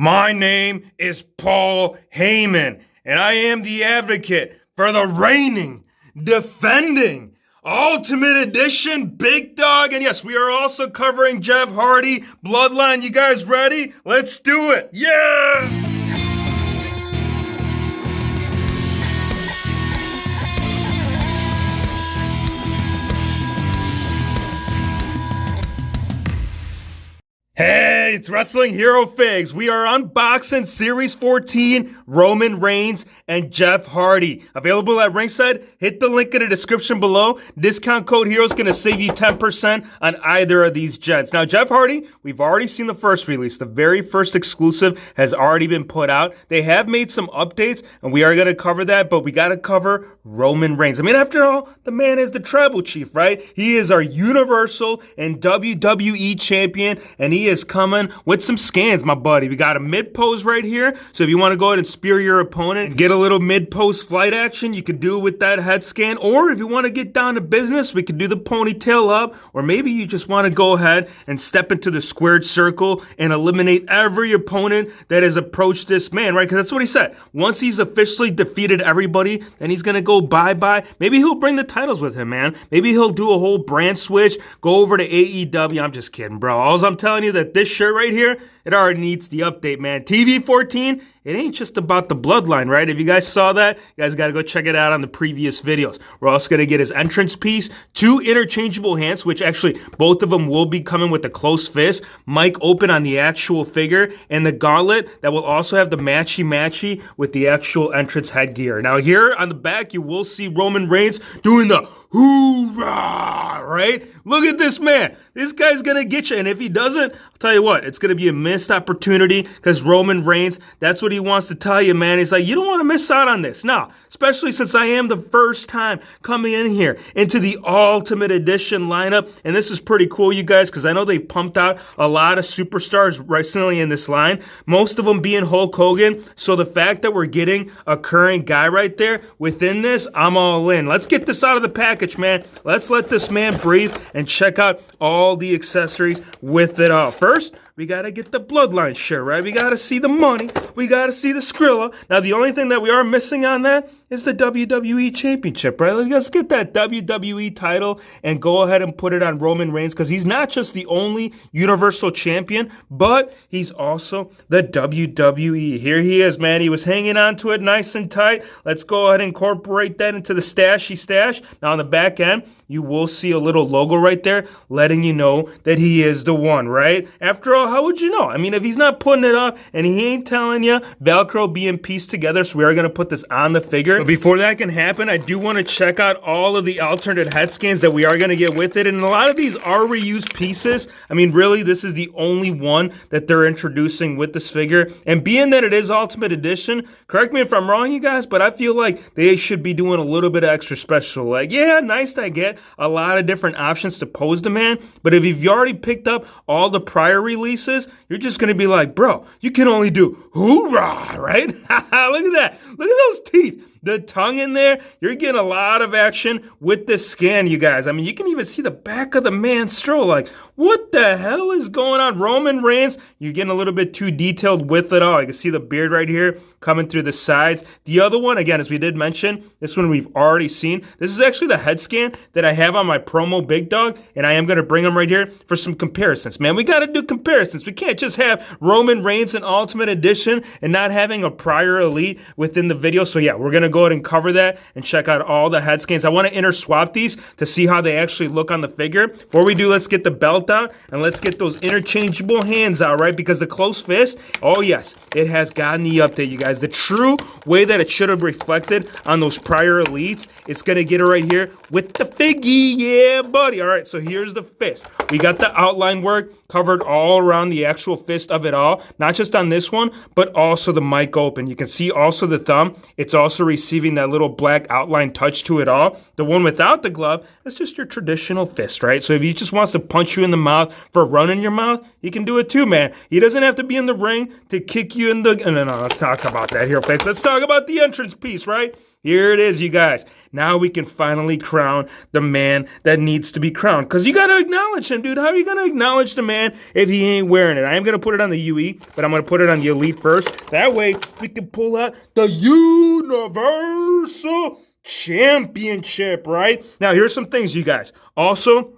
My name is Paul Heyman, and I am the advocate for the reigning, defending, Ultimate Edition Big Dog. And yes, we are also covering Jeff Hardy, Bloodline. You guys ready? Let's do it. Yeah! Hey, it's Wrestling Hero Figs. We are unboxing Series 14, Roman Reigns and Jeff Hardy. Available at ringside. Hit the link in the description below. Discount code HERO is going to save you 10% on either of these gents. Now, Jeff Hardy, we've already seen the first release. The very first exclusive has already been put out. They have made some updates, and we are going to cover that, but we got to cover Roman Reigns. I mean, after all, the man is the tribal chief, right? He is our Universal and WWE champion, and he is coming with some scans, my buddy. We got a mid-pose right here, so if you want to go ahead and spear your opponent and get a little mid-pose flight action, you can do it with that head scan, or if you want to get down to business, we can do the ponytail up, or maybe you just want to go ahead and step into the squared circle and eliminate every opponent that has approached this man, right? Because that's what he said. Once he's officially defeated everybody, then he's going to go bye-bye. Maybe he'll bring the titles with him, man. Maybe he'll do a whole brand switch, go over to AEW. I'm just kidding, bro. All I'm telling you that this shirt right here, it already needs the update, man. TV 14, it ain't just about the bloodline, right? If you guys saw that, you guys got to go check it out on the previous videos. We're also going to get his entrance piece, 2 interchangeable hands, which actually both of them will be coming with the closed fist, mic open on the actual figure, and the gauntlet that will also have the matchy-matchy with the actual entrance headgear. Now here on the back, you will see Roman Reigns doing the hoorah, right? Look at this man. This guy's going to get you. And if he doesn't, I'll tell you what, it's going to be a missed opportunity because Roman Reigns, that's what he wants to tell you, man. He's like, you don't want to miss out on this. Now, especially since I am the first time coming in here into the Ultimate Edition lineup. And this is pretty cool, you guys, because I know they've pumped out a lot of superstars recently in this line, most of them being Hulk Hogan. So the fact that we're getting a current guy right there within this, I'm all in. Let's get this out of the package, man. Let's let this man breathe and check out all the accessories with it all. First, we got to get the bloodline shirt, right? We got to see the money. We got to see the Skrilla. Now, the only thing that we are missing on that is the WWE Championship, right? Let's get that WWE title and go ahead and put it on Roman Reigns because he's not just the only Universal Champion, but he's also the WWE. Here he is, man. He was hanging on to it nice and tight. Let's go ahead and incorporate that into the stashy stash. Now, on the back end, you will see a little logo right there letting you know that he is the one, right? After all, how would you know? I mean, if he's not putting it up and he ain't telling you, Velcro being pieced together, so we are going to put this on the figure. But before that can happen, I do want to check out all of the alternate head scans that we are going to get with it. And a lot of these are reused pieces. I mean, really, this is the only one that they're introducing with this figure. And being that it is Ultimate Edition, correct me if I'm wrong, you guys, but I feel like they should be doing a little bit of extra special. Like, yeah, nice to get a lot of different options to pose the man. But if you've already picked up all the prior releases, you're just going to be like, bro, you can only do hoorah, right? Look at that. Look at those teeth. The tongue in there, you're getting a lot of action with this scan, you guys. I mean, you can even see the back of the man's stroll. Like, what the hell is going on? Roman Reigns, you're getting a little bit too detailed with it all. You can see the beard right here coming through the sides. The other one, again, as we did mention, this one we've already seen. This is actually the head scan that I have on my promo Big Dog, and I am going to bring them right here for some comparisons. Man, we got to do comparisons. We can't just have Roman Reigns in Ultimate Edition and not having a prior elite within the video. So yeah, we're going to go ahead and cover that and check out all the head scans. I want to interswap these to see how they actually look on the figure. Before we do, let's get the belt out and let's get those interchangeable hands out, right? Because the closed fist, oh yes, it has gotten the update, you guys. The true way that it should have reflected on those prior elites, it's going to get it right here with the figgy. Yeah, buddy. All right, so here's the fist. We got the outline work covered all around the actual fist of it all, not just on this one, but also the mic open. You can see also the thumb. It's also receiving that little black outline touch to it all. The one without the glove is just your traditional fist, right? So if he just wants to punch you in the mouth for a run in your mouth, he can do it too, man. He doesn't have to be in the ring to kick you in the... No, let's talk about that here, folks. Let's talk about the entrance piece, right? Here it is, you guys. Now we can finally crown the man that needs to be crowned. Because you got to acknowledge him, dude. How are you going to acknowledge the man if he ain't wearing it? I am going to put it on the UE, but I'm going to put it on the Elite first. That way, we can pull out the Universal Championship, right? Now, here's some things, you guys. Also,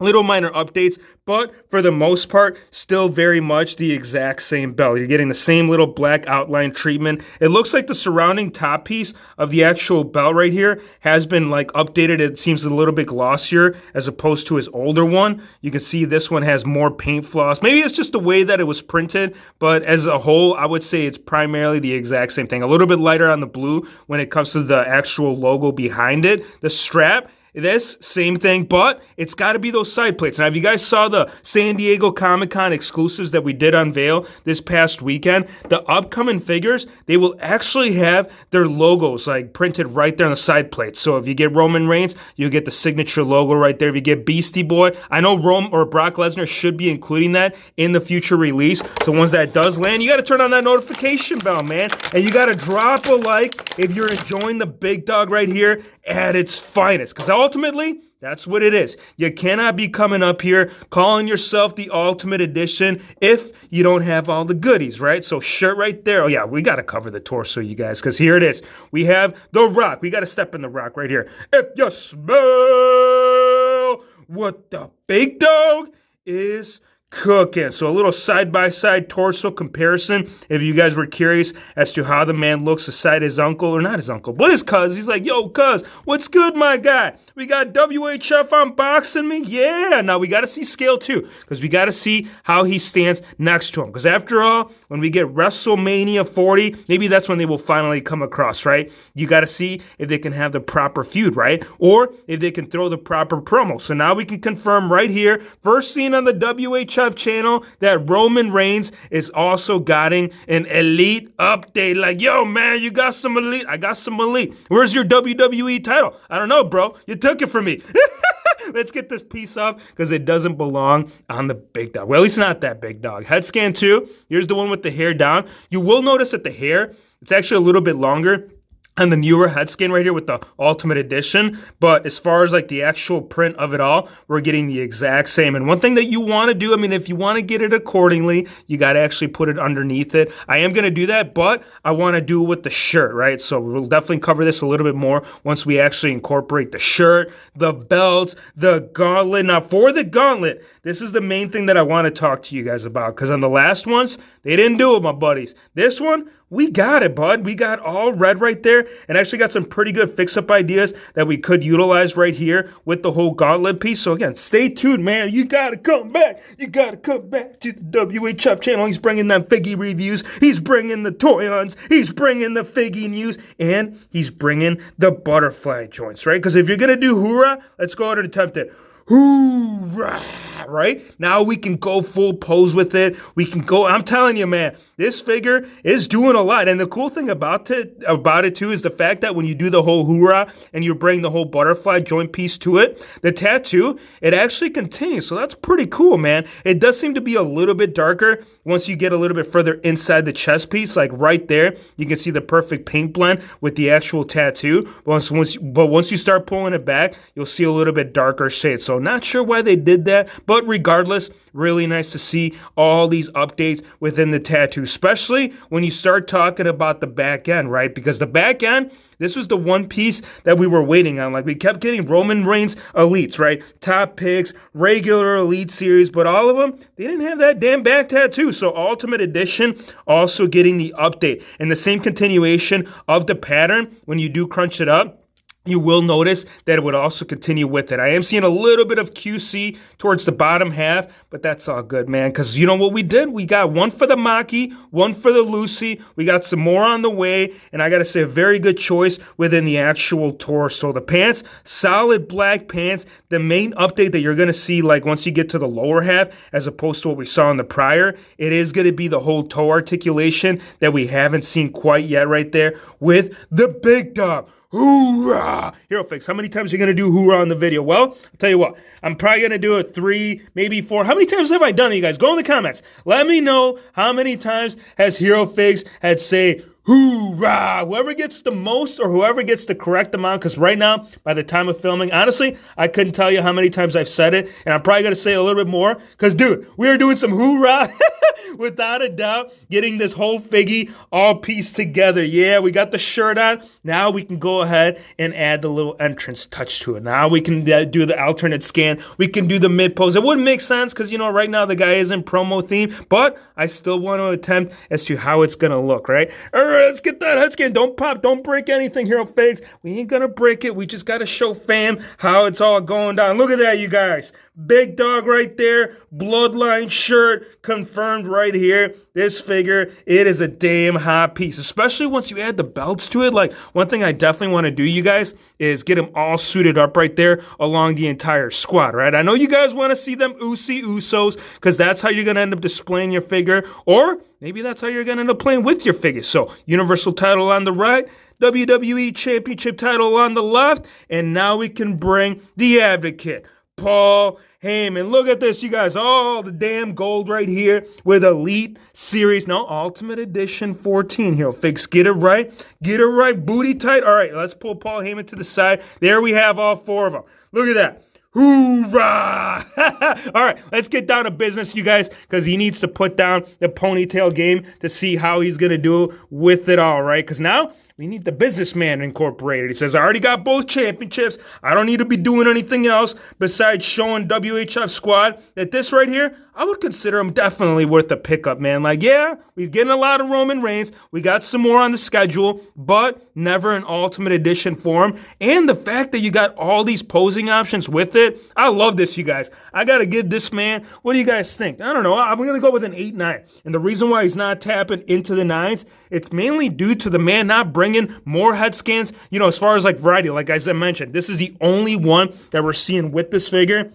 little minor updates, but for the most part, still very much the exact same belt. You're getting the same little black outline treatment. It looks like the surrounding top piece of the actual belt right here has been like updated. It seems a little bit glossier as opposed to his older one. You can see this one has more paint floss. Maybe it's just the way that it was printed, but as a whole, I would say it's primarily the exact same thing. A little bit lighter on the blue when it comes to the actual logo behind it. The strap, this, same thing, but it's got to be those side plates. Now, if you guys saw the San Diego Comic-Con exclusives that we did unveil this past weekend, the upcoming figures, they will actually have their logos like printed right there on the side plates. So if you get Roman Reigns, you'll get the signature logo right there. If you get Beastie Boy, I know Brock Lesnar should be including that in the future release. So once that does land, you got to turn on that notification bell, man. And you got to drop a like if you're enjoying the big dog right here at its finest. Because ultimately, that's what it is. You cannot be coming up here calling yourself the Ultimate Edition if you don't have all the goodies, right? So shirt right there. Oh, yeah, we got to cover the torso, you guys, because here it is. We have The Rock. We got to step in The Rock right here. If you smell what the big dog is cooking. So a little side-by-side torso comparison if you guys were curious as to how the man looks aside his uncle, or not his uncle, but his cuz. He's like, yo, cuz, what's good, my guy? We got WHF unboxing me? Yeah. Now we got to see scale too, because we got to see how he stands next to him. Because after all, when we get WrestleMania 40, maybe that's when they will finally come across, right? You got to see if they can have the proper feud, right? Or if they can throw the proper promo. So now we can confirm right here, first seen on the WHF channel, that Roman Reigns is also getting an Elite update. Like, yo, man, you got some Elite. I got some Elite. Where's your WWE title? I don't know, bro. You took it from me. Let's get this piece off because it doesn't belong on the big dog. Well, at least not that big dog. Head scan 2. Here's the one with the hair down. You will notice that the hair, it's actually a little bit longer and the newer head scan right here with the Ultimate Edition. But as far as like the actual print of it all, we're getting the exact same. And one thing that you want to do, I mean, if you want to get it accordingly, you got to actually put it underneath it. I am going to do that, but I want to do it with the shirt, right? So we'll definitely cover this a little bit more once we actually incorporate the shirt, the belts, the gauntlet. Now for the gauntlet, this is the main thing that I want to talk to you guys about, because on the last ones, they didn't do it, my buddies. This one, we got it, bud. We got all red right there, and actually got some pretty good fix-up ideas that we could utilize right here with the whole gauntlet piece. So again, stay tuned, man. You gotta come back. You gotta come back to the WHF channel. He's bringing them figgy reviews. He's bringing the toy-ons. He's bringing the figgy news, and he's bringing the butterfly joints, right? Because if you're gonna do hoorah, let's go ahead and attempt it. Hoorah, right? Now we can go full pose with it. We can go, I'm telling you, man, this figure is doing a lot. And the cool thing about it too is the fact that when you do the whole hoorah and you bring the whole butterfly joint piece to it, the tattoo, it actually continues. So that's pretty cool, man. It does seem to be a little bit darker once you get a little bit further inside the chest piece, like right there, you can see the perfect paint blend with the actual tattoo. But once you start pulling it back, you'll see a little bit darker shade. So not sure why they did that, but regardless, really nice to see all these updates within the tattoo, especially when you start talking about the back end, right? Because the back end, this was the one piece that we were waiting on. Like, we kept getting Roman Reigns Elites, right? Top picks, regular Elite series, but all of them, they didn't have that damn back tattoo. So Ultimate Edition also getting the update. And the same continuation of the pattern, when you do crunch it up, you will notice that it would also continue with it. I am seeing a little bit of QC towards the bottom half, but that's all good, man, because you know what we did? We got one for the Maki, one for the Lucy. We got some more on the way, and I got to say a very good choice within the actual torso. The pants, solid black pants. The main update that you're going to see, like once you get to the lower half, as opposed to what we saw in the prior, it is going to be the whole toe articulation that we haven't seen quite yet right there with the big dog. Hoorah! Hero Fix, how many times are you going to do hoorah in the video? Well, I'll tell you what, I'm probably going to do it 3, maybe 4. How many times have I done it, you guys? Go in the comments. Let me know how many times has Hero Figs had say Hoorah! Whoever gets the most or whoever gets the correct amount, because right now, by the time of filming, honestly, I couldn't tell you how many times I've said it, and I'm probably going to say a little bit more, because, dude, we are doing some hoorah, without a doubt, getting this whole figgy all pieced together. Yeah, we got the shirt on. Now we can go ahead and add the little entrance touch to it. Now we can do the alternate scan. We can do the mid pose. It wouldn't make sense, because, you know, right now the guy is in promo theme, but I still want to attempt as to how it's going to look, right? All right, let's get that head scan. Don't pop, don't break anything, Hero Figs. We ain't gonna break it. We just gotta show fam how it's all going down. Look at that, you guys. Big dog right there. Bloodline shirt confirmed right here. This figure, it is a damn hot piece, especially once you add the belts to it. Like, one thing I definitely want to do, you guys, is get them all suited up right there along the entire squad, right? I know you guys want to see them Usos, because that's how you're going to end up displaying your figure, or maybe that's how you're going to end up playing with your figure. So, Universal title on the right, WWE Championship title on the left, and now we can bring the Advocate, Paul Heyman. Look at this, you guys. All the damn gold right here with Elite Series. No, Ultimate Edition 14 here. Figs, get it right. Get it right. Booty tight. All right, let's pull Paul Heyman to the side. There we have all four of them. Look at that. Hoorah! All right, let's get down to business, you guys, because he needs to put down the ponytail game to see how he's going to do with it all, right? Because now we need the businessman incorporated. He says, I already got both championships. I don't need to be doing anything else besides showing WHF squad that this right here, I would consider him definitely worth a pickup, man. Like, yeah, we're getting a lot of Roman Reigns. We got some more on the schedule, but never an Ultimate Edition form. And the fact that you got all these posing options with it, I love this, you guys. I got to give this man, what do you guys think? I don't know. I'm going to go with an 8-9. And the reason why he's not tapping into the 9s, it's mainly due to the man not bringing more head scans, you know, as far as like variety. Like as I mentioned, this is the only one that we're seeing with this figure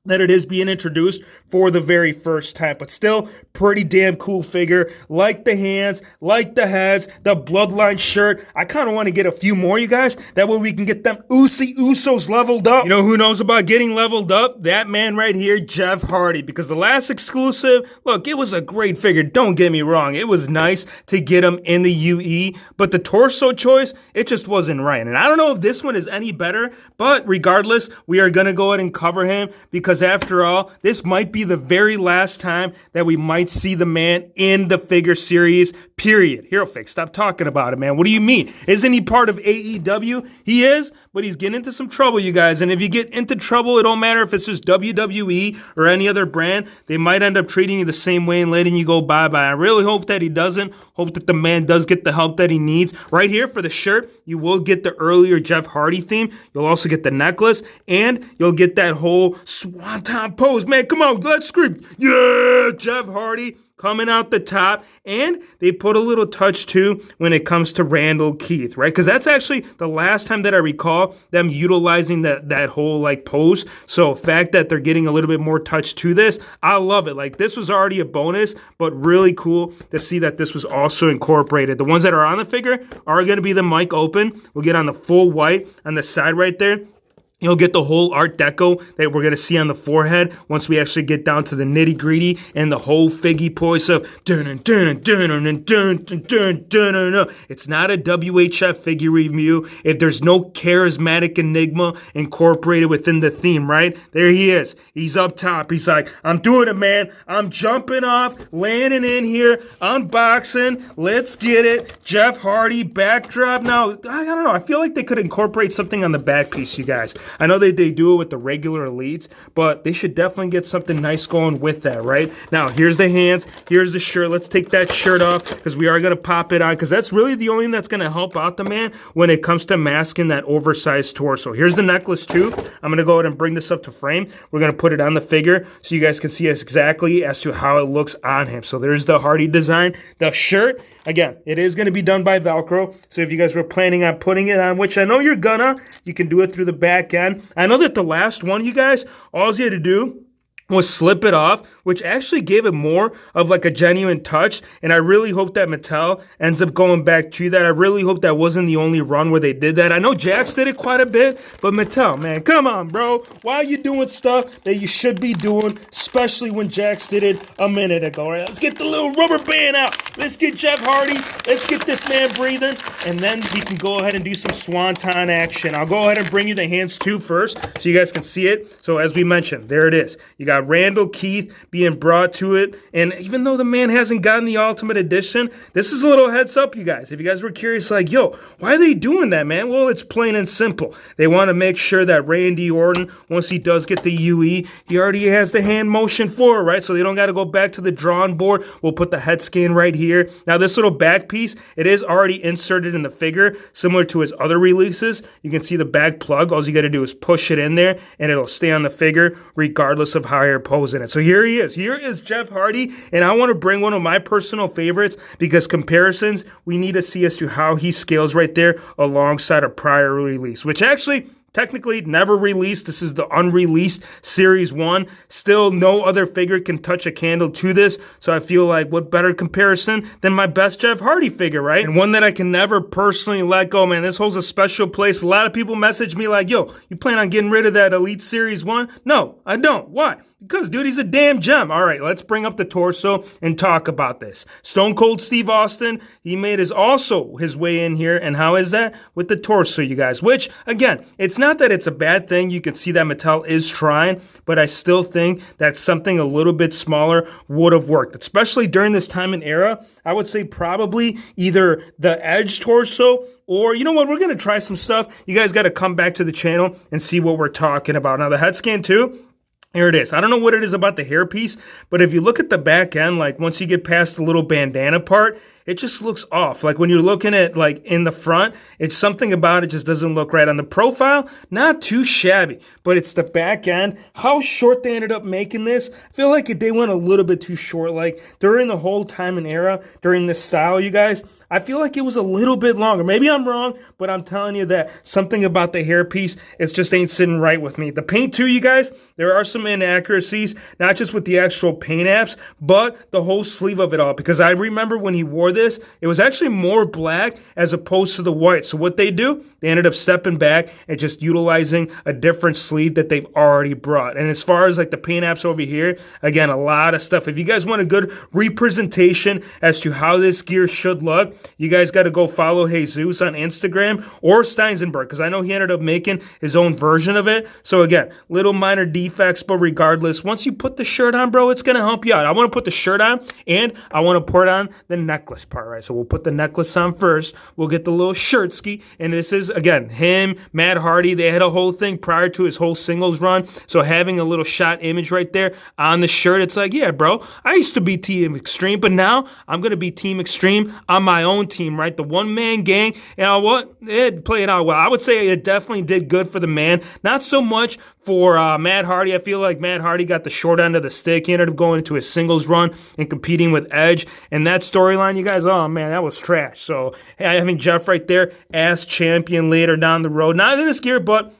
that it is being introduced for the very first time, but still pretty damn cool figure. Like the hands, like the heads, the bloodline shirt. I kind of want to get a few more, you guys. That way we can get them Usos leveled up. You know who knows about getting leveled up? That man right here, Jeff Hardy, because the last exclusive, look, it was a great figure. Don't get me wrong. It was nice to get him in the UE, but the torso choice, it just wasn't right. And I don't know if this one is any better, but regardless, we are going to go ahead and cover him because after all, this might be the very last time that we might see the man in the figure series, period. Hero Fix, stop talking about it, man. What do you mean? Isn't he part of AEW? He is, but he's getting into some trouble, you guys. And if you get into trouble, it don't matter if it's just WWE or any other brand. They might end up treating you the same way and letting you go bye-bye. I really hope that he doesn't. Hope that the man does get the help that he needs. Right here for the shirt, you will get the earlier Jeff Hardy theme. You'll also get the necklace, and you'll get that whole swanton pose. Man, come on, let's scream. Yeah, Jeff Hardy coming out the top, and they put a little touch too when it comes to Randall Keith, right? Because that's actually the last time that I recall them utilizing that whole like pose. So the fact that they're getting a little bit more touch to this, I love it. Like this was already a bonus, but really cool to see that this was also incorporated. The ones that are on the figure are going to be the mic open. We'll get on the full white on the side right there. You'll get the whole Art Deco that we're going to see on the forehead once we actually get down to the nitty-gritty and the whole figgy voice of It's not a WHF figure review if there's no charismatic enigma incorporated within the theme, right? There he is. He's up top. He's like, I'm doing it, man. I'm jumping off, landing in here, unboxing. Let's get it. Jeff Hardy, backdrop. Now, I don't know. I feel like they could incorporate something on the back piece, you guys. I know they do it with the regular elites, but they should definitely get something nice going with that, right? Now, here's the hands. Here's the shirt. Let's take that shirt off because we are going to pop it on because that's really the only thing that's going to help out the man when it comes to masking that oversized torso. Here's the necklace, too. I'm going to go ahead and bring this up to frame. We're going to put it on the figure so you guys can see exactly as to how it looks on him. So there's the Hardy design. The shirt, again, it is going to be done by Velcro. So if you guys were planning on putting it on, which I know you're gonna, you can do it through the back end. I know that the last one, you guys, all you had to do was slip it off, which actually gave it more of like a genuine touch. And I really hope that Mattel ends up going back to that. I really hope that wasn't the only run where they did that. I know Jax did it quite a bit, but Mattel, man, come on, bro. Why are you doing stuff that you should be doing, especially when Jax did it a minute ago? All right, let's get the little rubber band out. Let's get Jeff Hardy. Let's get this man breathing, and then he can go ahead and do some swanton action. I'll go ahead and bring you the hands too first so you guys can see it. So as we mentioned, there it is. You got Randall Keith being brought to it, and even though the man hasn't gotten the Ultimate Edition, this is a little heads up, you guys. If you guys were curious, like, yo, why are they doing that, man? Well, it's plain and simple. They want to make sure that Randy Orton, once he does get the UE, he already has the hand motion for it, right? So they don't got to go back to the drawing board. We'll put the head scan right here. Now, this little back piece, it is already inserted in the figure, similar to his other releases. You can see the back plug. All you got to do is push it in there, and it'll stay on the figure regardless of how you're posing it. So here he is. Here is Jeff Hardy, and I want to bring one of my personal favorites because comparisons, we need to see as to how he scales right there alongside a prior release, which actually technically never released. This is the unreleased Series 1. Still, no other figure can touch a candle to this, so I feel like what better comparison than my best Jeff Hardy figure, right? And one that I can never personally let go, man. This holds a special place. A lot of people message me like, yo, you plan on getting rid of that Elite Series 1? No, I don't. Why? Because, dude, he's a damn gem. All right, let's bring up the torso and talk about this. Stone Cold Steve Austin, he made his way in here. And how is that? With the torso, you guys. Which, again, it's not that it's a bad thing. You can see that Mattel is trying, but I still think that something a little bit smaller would have worked. Especially during this time and era, I would say probably either the Edge torso or, you know what, we're going to try some stuff. You guys got to come back to the channel and see what we're talking about. Now, the head scan, too. Here it is. I don't know what it is about the hairpiece, but if you look at the back end, like once you get past the little bandana part, it just looks off. Like when you're looking at like in the front, it's something about it just doesn't look right. On the profile, not too shabby, but it's the back end. How short they ended up making this, I feel like they went a little bit too short. Like during the whole time and era, during this style, you guys, I feel like it was a little bit longer. Maybe I'm wrong, but I'm telling you that something about the hairpiece, it just ain't sitting right with me. The paint too, you guys, there are some inaccuracies, not just with the actual paint apps, but the whole sleeve of it all. Because I remember when he wore this, it was actually more black as opposed to the white. So what they do, they ended up stepping back and just utilizing a different sleeve that they've already brought. And as far as like the paint apps over here, again, a lot of stuff. If you guys want a good representation as to how this gear should look, you guys got to go follow Jesus on Instagram or Steinsenberg, because I know he ended up making his own version of it. So again, little minor defects, but regardless, once you put the shirt on, bro, it's going to help you out. I want to put the shirt on, and I want to put on the necklace part, right? So we'll put the necklace on first. We'll get the little shirt ski, and this is, again, him, Matt Hardy. They had a whole thing prior to his whole singles run, so having a little shot image right there on the shirt, it's like, yeah, bro, I used to be Team Extreme, but now I'm going to be Team Extreme on my own team, right? The one-man gang, and what? It played out well. I would say it definitely did good for the man. Not so much for Matt Hardy. I feel like Matt Hardy got the short end of the stick. He ended up going into his singles run and competing with Edge. And that storyline, you guys, oh man, that was trash. So having Jeff right there as champion later down the road, not in this gear, but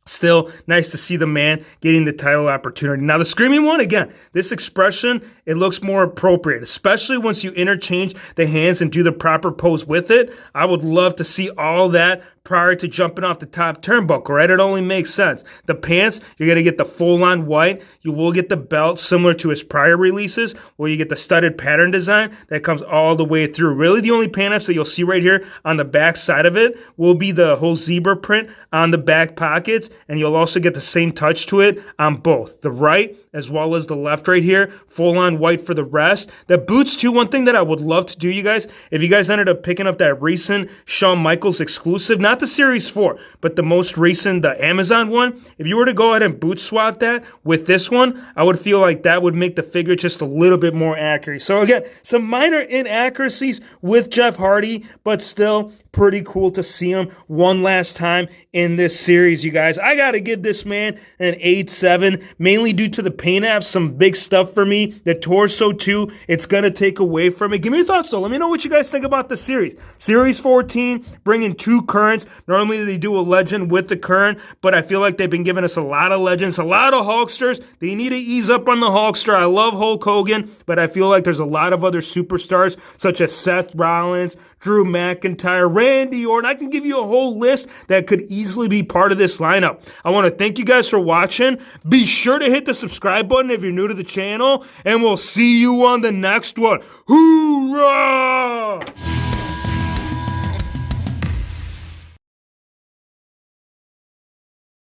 still nice to see the man getting the title opportunity. Now, the Screaming one, again, this expression, it looks more appropriate, especially once you interchange the hands and do the proper pose with it. I would love to see all that prior to jumping off the top turnbuckle, right? It only makes sense. The pants, you're going to get the full-on white. You will get the belt similar to his prior releases, where you get the studded pattern design that comes all the way through. Really, the only paint apps that you'll see right here on the back side of it will be the whole zebra print on the back pockets, and you'll also get the same touch to it on both the right as well as the left right here, full-on white for the rest. The boots, too, one thing that I would love to do, you guys, if you guys ended up picking up that recent Shawn Michaels exclusive, not the Series 4, but the most recent, the Amazon one, if you were to go ahead and boot swap that with this one, I would feel like that would make the figure just a little bit more accurate. So again, some minor inaccuracies with Jeff Hardy, but still pretty cool to see him one last time in this series, you guys. I got to give this man an 8-7, mainly due to the paint apps, some big stuff for me. The torso, too, it's going to take away from it. Give me your thoughts, though. Let me know what you guys think about the series. Series 14, bringing 2 currents. Normally, they do a legend with the current, but I feel like they've been giving us a lot of legends, a lot of Hulksters. They need to ease up on the Hulkster. I love Hulk Hogan, but I feel like there's a lot of other superstars, such as Seth Rollins, Drew McIntyre, Randy Orton. I can give you a whole list that could easily be part of this lineup. I want to thank you guys for watching. Be sure to hit the subscribe button if you're new to the channel, and we'll see you on the next one. Hoorah!